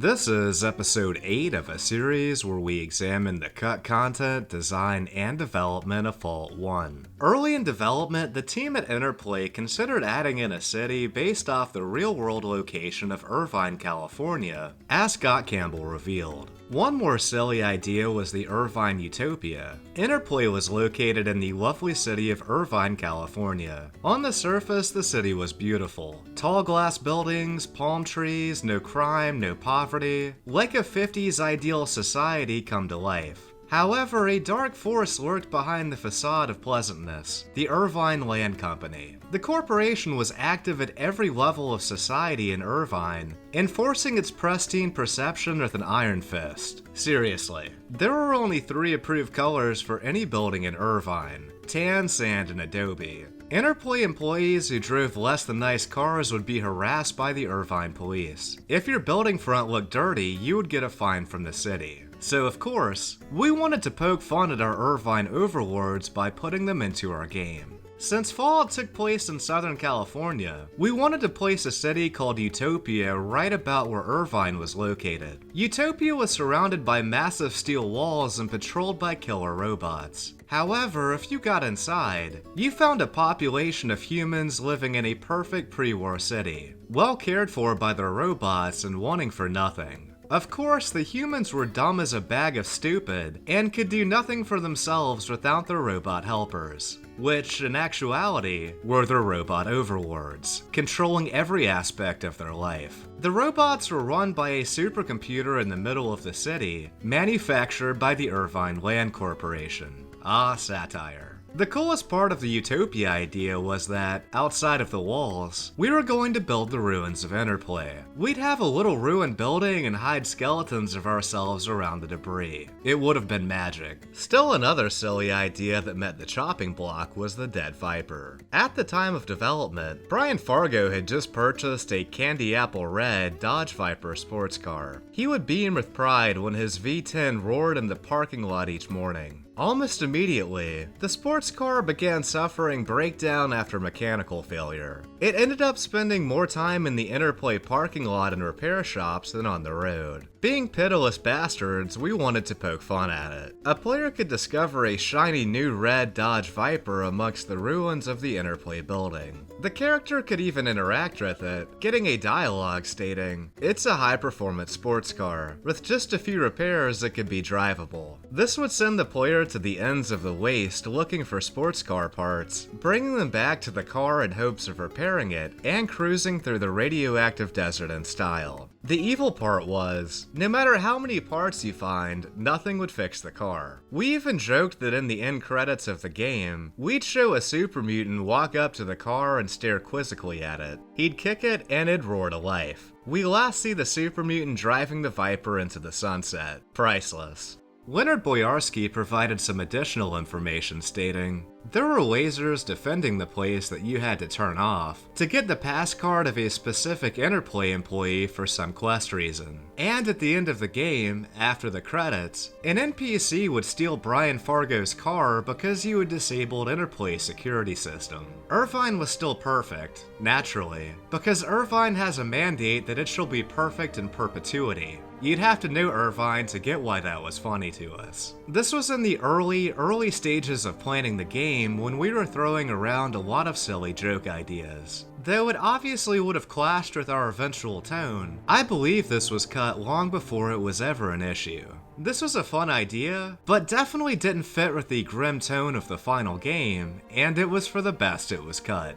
This is episode 8 of a series where we examine the cut content, design, and development of Fallout 1. Early in development, the team at Interplay considered adding in a city based off the real-world location of Irvine, California, as Scott Campbell revealed. One more silly idea was the Irvine Utopia. Interplay was located in the lovely city of Irvine, California. On the surface, the city was beautiful. Tall glass buildings, palm trees, no crime, no poverty. Like a 50s ideal society come to life. However, a dark force lurked behind the facade of pleasantness, the Irvine Land Company. The corporation was active at every level of society in Irvine, enforcing its pristine perception with an iron fist. Seriously, there were only 3 approved colors for any building in Irvine: tan, sand, and adobe. Interplay employees who drove less than nice cars would be harassed by the Irvine police. If your building front looked dirty, you would get a fine from the city. So of course, we wanted to poke fun at our Irvine overlords by putting them into our game. Since Fallout took place in Southern California, we wanted to place a city called Utopia right about where Irvine was located. Utopia was surrounded by massive steel walls and patrolled by killer robots. However, if you got inside, you found a population of humans living in a perfect pre-war city, well cared for by their robots and wanting for nothing. Of course, the humans were dumb as a bag of stupid, and could do nothing for themselves without their robot helpers, which, in actuality, were their robot overlords, controlling every aspect of their life. The robots were run by a supercomputer in the middle of the city, manufactured by the Irvine Land Corporation. Ah, satire. The coolest part of the Utopia idea was that, outside of the walls, we were going to build the ruins of Interplay. We'd have a little ruined building and hide skeletons of ourselves around the debris. It would have been magic. Still another silly idea that met the chopping block was the Dead Viper. At the time of development, Brian Fargo had just purchased a candy apple red Dodge Viper sports car. He would beam with pride when his V10 roared in the parking lot each morning. Almost immediately, the sports car began suffering breakdown after mechanical failure. It ended up spending more time in the Interplay parking lot and repair shops than on the road. Being pitiless bastards, we wanted to poke fun at it. A player could discover a shiny new red Dodge Viper amongst the ruins of the Interplay building. The character could even interact with it, getting a dialogue stating, "It's a high-performance sports car. With just a few repairs, it could be drivable." This would send the player to the ends of the waste looking for sports car parts, bringing them back to the car in hopes of repairing it, and cruising through the radioactive desert in style. The evil part was, no matter how many parts you find, nothing would fix the car. We even joked that in the end credits of the game, we'd show a super mutant walk up to the car and stare quizzically at it. He'd kick it and it'd roar to life. We last see the super mutant driving the Viper into the sunset. Priceless. Leonard Boyarsky provided some additional information stating, "There were lasers defending the place that you had to turn off to get the pass card of a specific Interplay employee for some quest reason. And at the end of the game, after the credits, an NPC would steal Brian Fargo's car because you had disabled Interplay security system." Irvine was still perfect, naturally, because Irvine has a mandate that it shall be perfect in perpetuity. You'd have to know Irvine to get why that was funny to us. This was in the early stages of planning the game when we were throwing around a lot of silly joke ideas. Though it obviously would have clashed with our eventual tone, I believe this was cut long before it was ever an issue. This was a fun idea, but definitely didn't fit with the grim tone of the final game, and it was for the best it was cut.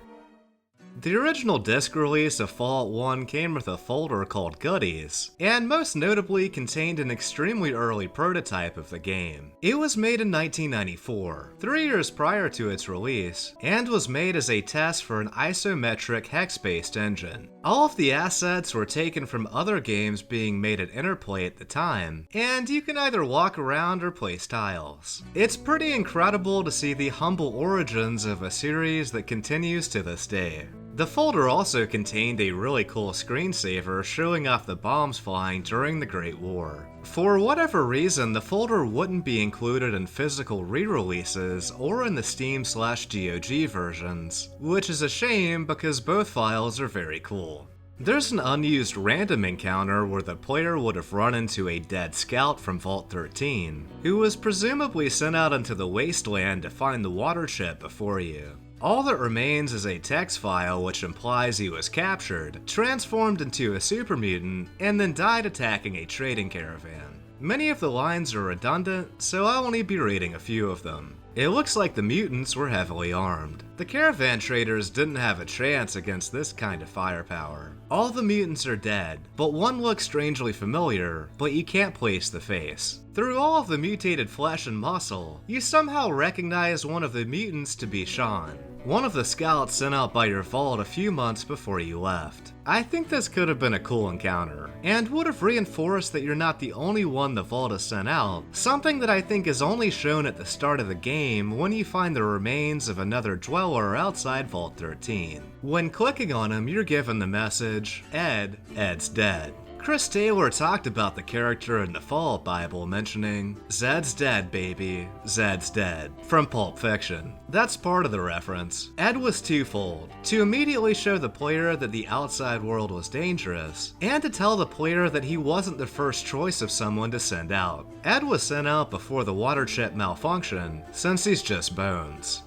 The original disc release of Fallout 1 came with a folder called Goodies, and most notably contained an extremely early prototype of the game. It was made in 1994, 3 years prior to its release, and was made as a test for an isometric hex-based engine. All of the assets were taken from other games being made at Interplay at the time, and you can either walk around or place tiles. It's pretty incredible to see the humble origins of a series that continues to this day. The folder also contained a really cool screensaver showing off the bombs flying during the Great War. For whatever reason, the folder wouldn't be included in physical re-releases or in the Steam/GOG versions, which is a shame because both files are very cool. There's an unused random encounter where the player would have run into a dead scout from Vault 13, who was presumably sent out into the wasteland to find the water chip before you. All that remains is a text file which implies he was captured, transformed into a super mutant, and then died attacking a trading caravan. Many of the lines are redundant, so I'll only be reading a few of them. It looks like the mutants were heavily armed. The caravan traders didn't have a chance against this kind of firepower. All the mutants are dead, but one looks strangely familiar, but you can't place the face. Through all of the mutated flesh and muscle, you somehow recognize one of the mutants to be Sean, one of the scouts sent out by your vault a few months before you left. I think this could have been a cool encounter, and would have reinforced that you're not the only one the vault has sent out, something that I think is only shown at the start of the game when you find the remains of another dweller outside Vault 13. When clicking on him, you're given the message, Ed's dead. Chris Taylor talked about the character in the Fallout Bible mentioning, "Zed's dead, baby, Zed's dead," from Pulp Fiction. That's part of the reference. Ed was twofold: to immediately show the player that the outside world was dangerous, and to tell the player that he wasn't the first choice of someone to send out. Ed was sent out before the water chip malfunctioned, since he's just bones.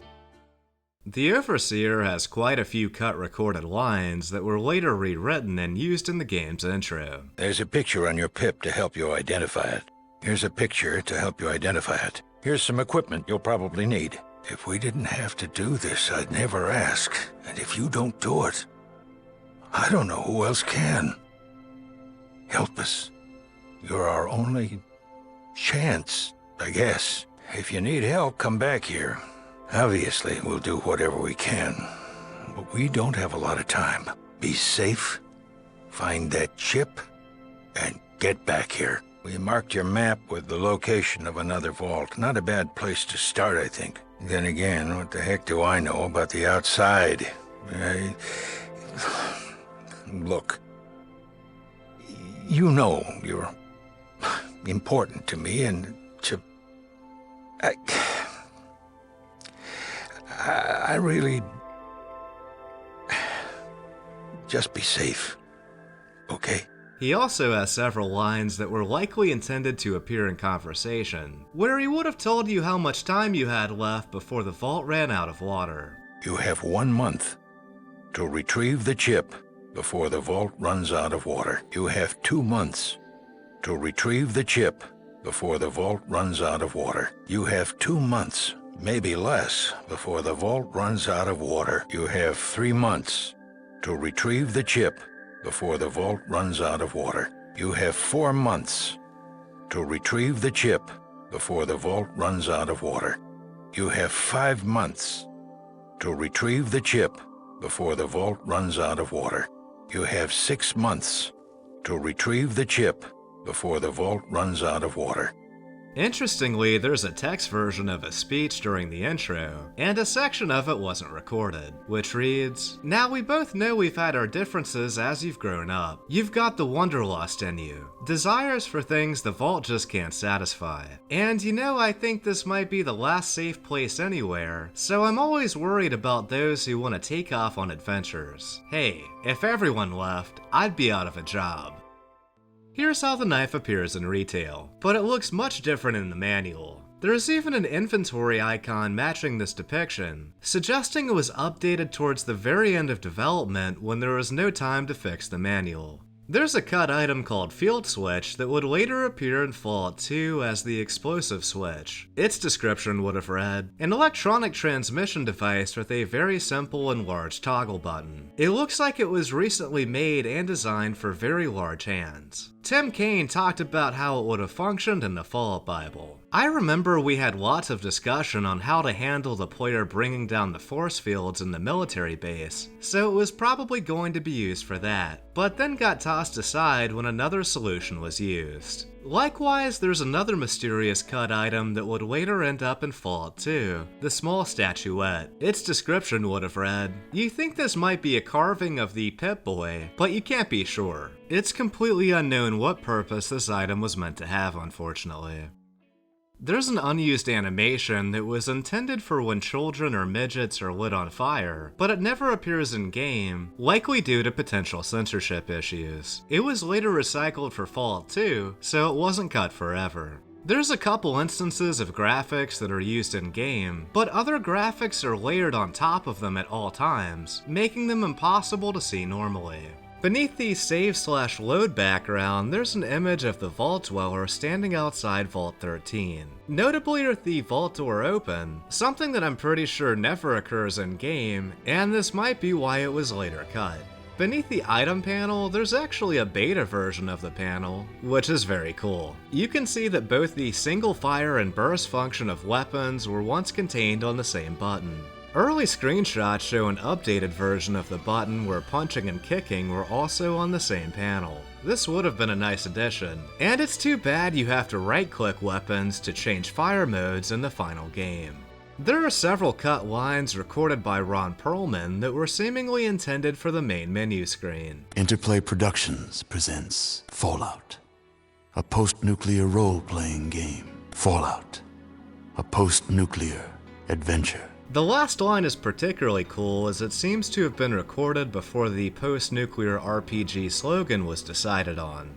The Overseer has quite a few cut recorded lines that were later rewritten and used in the game's intro. There's a picture on your pip to help you identify it. Here's a picture to help you identify it. Here's some equipment you'll probably need. If we didn't have to do this, I'd never ask. And if you don't do it, I don't know who else can. Help us. You're our only chance, I guess. If you need help, come back here. Obviously, we'll do whatever we can, but we don't have a lot of time. Be safe, find that chip, and get back here. We marked your map with the location of another vault. Not a bad place to start, I think. Then again, what the heck do I know about the outside? Look, you know you're important to me, and I really... Just be safe, okay? He also has several lines that were likely intended to appear in conversation, where he would have told you how much time you had left before the vault ran out of water. You have 1 month to retrieve the chip before the vault runs out of water. You have 2 months to retrieve the chip before the vault runs out of water. You have 2 months, maybe less, before the vault runs out of water. You have 3 months to retrieve the chip before the vault runs out of water. You have 4 months to retrieve the chip before the vault runs out of water. You have 5 months to retrieve the chip before the vault runs out of water. You have 6 months to retrieve the chip before the vault runs out of water. Interestingly, there's a text version of a speech during the intro, and a section of it wasn't recorded, which reads, "Now we both know we've had our differences as you've grown up. You've got the wanderlust in you, desires for things the vault just can't satisfy. And you know, I think this might be the last safe place anywhere, so I'm always worried about those who want to take off on adventures. Hey, if everyone left, I'd be out of a job." Here's how the knife appears in retail, but it looks much different in the manual. There's even an inventory icon matching this depiction, suggesting it was updated towards the very end of development when there was no time to fix the manual. There's a cut item called Field Switch that would later appear in Fallout 2 as the explosive switch. Its description would have read, "An electronic transmission device with a very simple and large toggle button. It looks like it was recently made and designed for very large hands." Tim Kaine talked about how it would have functioned in the Fallout Bible. I remember we had lots of discussion on how to handle the player bringing down the force fields in the military base, so it was probably going to be used for that, but then got tossed aside when another solution was used. Likewise, there's another mysterious cut item that would later end up in Fallout 2, the small statuette. Its description would have read, "You think this might be a carving of the Pip-Boy, but you can't be sure." It's completely unknown what purpose this item was meant to have, unfortunately. There's an unused animation that was intended for when children or midgets are lit on fire, but it never appears in-game, likely due to potential censorship issues. It was later recycled for Fallout 2, so it wasn't cut forever. There's a couple instances of graphics that are used in-game, but other graphics are layered on top of them at all times, making them impossible to see normally. Beneath the save/load background, there's an image of the Vault Dweller standing outside Vault 13. Notably with the vault door open, something that I'm pretty sure never occurs in-game, and this might be why it was later cut. Beneath the item panel, there's actually a beta version of the panel, which is very cool. You can see that both the single fire and burst function of weapons were once contained on the same button. Early screenshots show an updated version of the button where punching and kicking were also on the same panel. This would have been a nice addition, and it's too bad you have to right-click weapons to change fire modes in the final game. There are several cut lines recorded by Ron Perlman that were seemingly intended for the main menu screen. Interplay Productions presents Fallout, a post-nuclear role-playing game. Fallout, a post-nuclear adventure. The last line is particularly cool as it seems to have been recorded before the post-nuclear RPG slogan was decided on.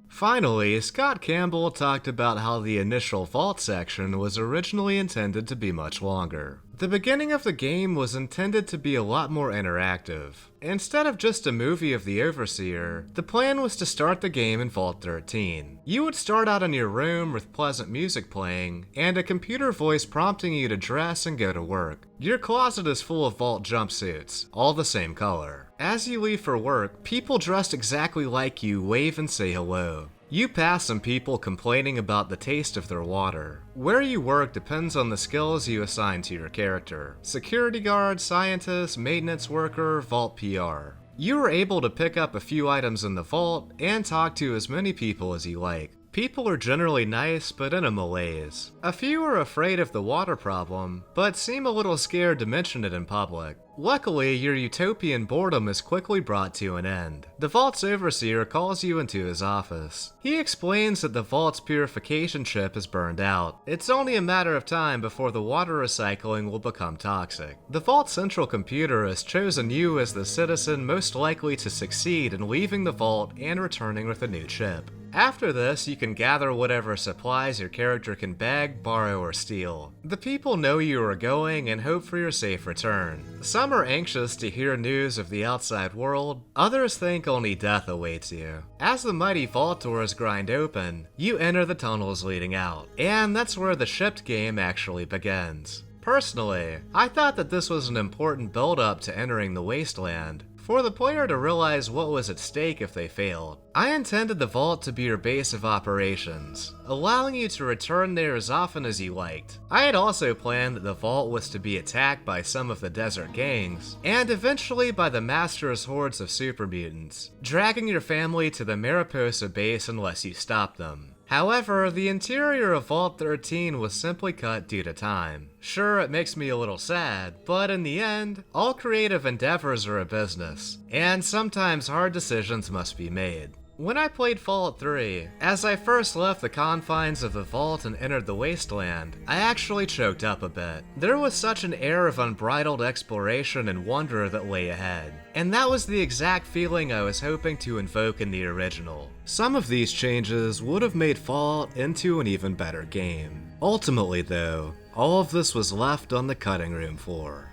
Finally, Scott Campbell talked about how the initial Vault section was originally intended to be much longer. The beginning of the game was intended to be a lot more interactive. Instead of just a movie of the Overseer, the plan was to start the game in Vault 13. You would start out in your room with pleasant music playing, and a computer voice prompting you to dress and go to work. Your closet is full of Vault jumpsuits, all the same color. As you leave for work, people dressed exactly like you wave and say hello. You pass some people complaining about the taste of their water. Where you work depends on the skills you assign to your character. Security guard, scientist, maintenance worker, Vault PR. You are able to pick up a few items in the vault and talk to as many people as you like. People are generally nice, but in a malaise. A few are afraid of the water problem, but seem a little scared to mention it in public. Luckily, your utopian boredom is quickly brought to an end. The Vault's overseer calls you into his office. He explains that the Vault's purification chip is burned out. It's only a matter of time before the water recycling will become toxic. The Vault's central computer has chosen you as the citizen most likely to succeed in leaving the Vault and returning with a new chip. After this, you can gather whatever supplies your character can beg, borrow, or steal. The people know you are going and hope for your safe return. Some are anxious to hear news of the outside world, others think only death awaits you. As the mighty vault doors grind open, you enter the tunnels leading out, and that's where the shipped game actually begins. Personally, I thought that this was an important build-up to entering the wasteland, for the player to realize what was at stake if they failed. I intended the vault to be your base of operations, allowing you to return there as often as you liked. I had also planned that the vault was to be attacked by some of the desert gangs, and eventually by the Master's hordes of super mutants, dragging your family to the Mariposa base unless you stopped them. However, the interior of Vault 13 was simply cut due to time. Sure, it makes me a little sad, but in the end, all creative endeavors are a business, and sometimes hard decisions must be made. When I played Fallout 3, as I first left the confines of the vault and entered the wasteland, I actually choked up a bit. There was such an air of unbridled exploration and wonder that lay ahead, and that was the exact feeling I was hoping to invoke in the original. Some of these changes would have made Fallout into an even better game. Ultimately though, all of this was left on the cutting room floor.